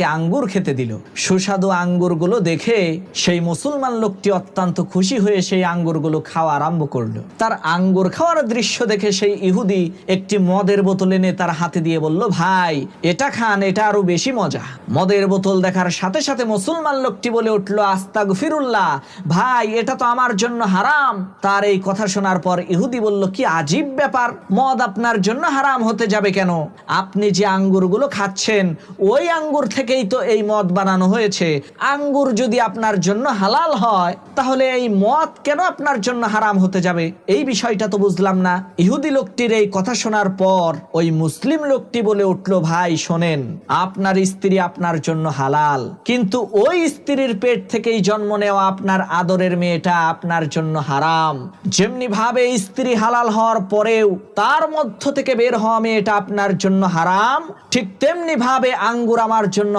আঙ্গুর খেতে দিল। সুস্বাদু আঙ্গুরগুলো দেখে সেই মুসলমান লোকটি অত্যন্ত খুশি হয়ে সেই আঙ্গুরগুলো খাওয়া আরম্ভ করলো। তার আঙ্গুর খাওয়ার দৃশ্য দেখে সেই ইহুদি একটি মদের বোতল এনে তার হাতে দিয়ে বলল, ভাই এটা খান, এটা আরো বেশি মজা। মদের বোতল দেখার সাথে সাথে মুসলমান লোকটি বলে উঠল, আস্তাগফিরুল্লাহ, ভাই এটা তো আমার জন্য হারাম। তার এই কথা শোনার পর ইহুদি বলল, কি আজীব ব্যাপার, মদ আপনার জন্য হারাম হতে যাবে কেন? আপনি যে আঙ্গুরগুলো খাচ্ছেন ওই আঙ্গুর থেকেই তো এই মদ বানানো হয়েছে। আঙ্গুর যদি আপনার জন্য হালাল হয় তাহলে এই মদ কেন আপনার জন্য হারাম হতে যাবে? এই বিষয়টা তো বুঝলাম না। ইহুদি লোকটির এই কথা শোনার পর ওই মুসলিম লোকটি বলে উঠল, ভাই শোনেন, আপনার স্ত্রী আপনার জন্য হালাল, কিন্তু ওই স্ত্রীর পেট থেকেই জন্ম নেওয়া আপনার আদরের মেয়েটা আপনার জন্য হারাম। যেমনি ভাবে স্ত্রী হালাল হওয়ার পরেও তার মধ্য থেকে বের হওয়া মেয়েটা আপনার জন্য হারাম, ঠিক তেমনি ভাবে আঙ্গুর আমার জন্য